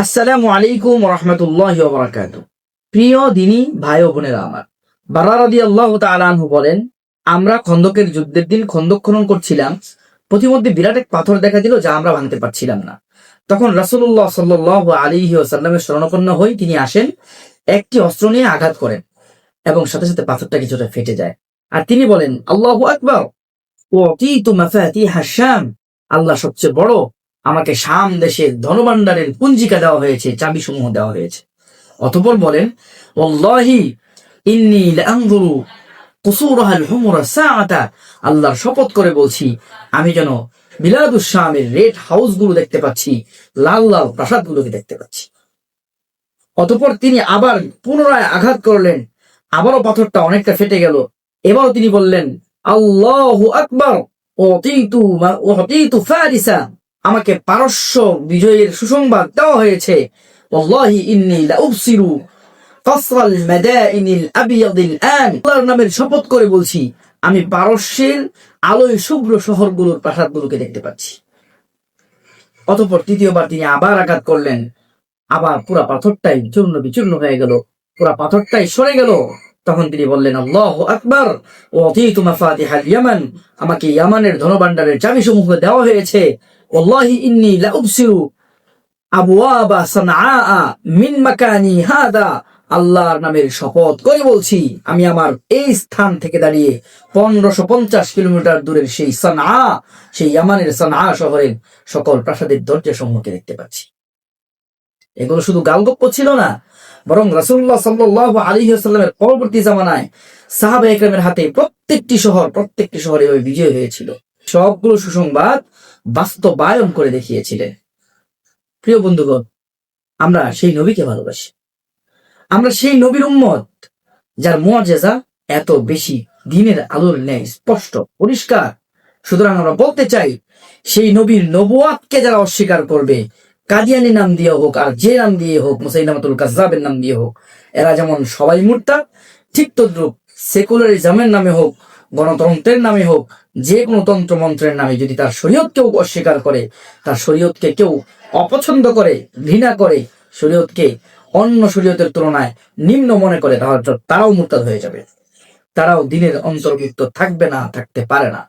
আসসালামু আলাইকুম রহমতুল্লাহি ওয়া বারাকাতুহু। প্রিয় দিনী ভাই ও বোনেরা আমার, বারা রাদিয়াল্লাহু তাআলা আনহু বলেন, আমরা খন্দকের যুদ্ধের দিন খন্দক খনন করছিলাম। প্রতিমধ্যে বিরাট এক পাথর দেখা দিল, যা আমরা ভাঙতে পারছিলাম না। তখন রাসূলুল্লাহ সাল্লাল্লাহু আলাইহি ওয়াসাল্লামের শরণাপন্ন হই তিনি আসেন, একটি অস্ত্র নিয়ে আঘাত করেন এবং সাথে সাথে পাথরটা কিছুটা ফেটে যায়। আর তিনি বলেন, আল্লাহু আকবার, উতীতু মাফাতিহাশ শাম, আল্লাহ সবচেয়ে বড়, আমাকে শাম দেশের ধনভাণ্ডারের পুঞ্জিকা দেওয়া হয়েছে, চাবি সমূহ দেওয়া হয়েছে। অতঃপর বলেন, ওয়াল্লাহি ইন্নী লাআনজুরু কুসুরাহাল হুমরা সাআতা, আল্লাহর শপথ করে বলছি, আমি যেন বিলাদুশ শামের রেড হাউস গুলো দেখতে পাচ্ছি, লাল লাল প্রাসাদ গুলোকে দেখতে পাচ্ছি। অতঃপর তিনি আবার পুনরায় আঘাত করলেন, আবারও পাথরটা অনেকটা ফেটে গেল। এবারও তিনি বললেন, আল্লাহু আকবার, উতীতু ফারিসা, আমাকে পারস্য বিজয়ের সুসংবাদ দেওয়া হয়েছে। ওয়াল্লাহি ইন্নী লাউবসিরু কাসরাল মাদাইনিল আবিয়াদিল আন, আল্লাহর নামের শপথ করে বলছি, আমি পারস্যের আলোয় শুভ্র শহরগুলোর প্রাসাদগুলোকে দেখতে পাচ্ছি। অতঃপর তৃতীয়বার তিনি আবার আঘাত করলেন, আবার পুরা পাথরটাই চূর্ণ বিচূর্ণ হয়ে গেল, পুরা পাথরটাই সরে গেল। তখন তিনি বললেন, আল্লাহু আকবার, উতীতু মাফাতিহাল ইয়ামান, আমাকে ইয়ামানের ধনভাণ্ডারের চাবি সমূহ দেওয়া হয়েছে। ওয়াল্লাহি ইন্নী লাউবসিরু আবওয়াবা সানআ মিন মাকানি হাদা, আল্লাহর নামের শপথ করে বলছি, আমি আমার এই স্থান থেকে দাঁড়িয়ে 1550 কিলোমিটার দূরের সেই সানআ, সেই ইয়ামানের সানআ শহরের সকল প্রাসাদের দরজা সমূহকে দেখতে পাচ্ছি। এগুলো শুধু গালগপ্প ছিল না, বরং রাসূলুল্লাহ সাল্লাল্লাহু আলাইহি ওয়াসাল্লামের পরবর্তী জামানায় সাহাবা একরামের হাতে প্রত্যেকটি শহর এভাবে বিজয় হয়েছিল। সবগুলো সুসংবাদ বাস্তবায়ন করে দেখিয়েছিলেন। প্রিয় বন্ধুগণ, আমরা সেই নবীকে ভালোবাসি, আমরা সেই নবীর উম্মত যার মুআজিজা এত বেশি, দিনের আলোর ন্যায় স্পষ্ট পরিষ্কার। সুতরাং আমরা বলতে চাই, সেই নবীর নবুয়াতকে যারা অস্বীকার করবে, কাদিয়ানি নাম দিয়ে হোক আর যে নাম দিয়ে হোক, মুসাইলামাতুল কাজ্জাবের নাম দিয়ে হোক, এরা যেমন সবাই মুরতাদ, ঠিক তদ্রুপ সেকুলারিজমের নামে হোক, গণতন্ত্রের নামে হোক, যে কোনো তন্ত্র মন্ত্রের নামে যদি তার শরীয়ত কেউ অস্বীকার করে, তার শরীয়তকে কেউ অপছন্দ করে, ঘৃণা করে, শরীয়তকে অন্য শরীয়তের তুলনায় নিম্ন মনে করে, তাহলে তারাও মুরতাদ হয়ে যাবে, তারাও দ্বীনের অন্তর্ভুক্ত থাকবে না, থাকতে পারে না।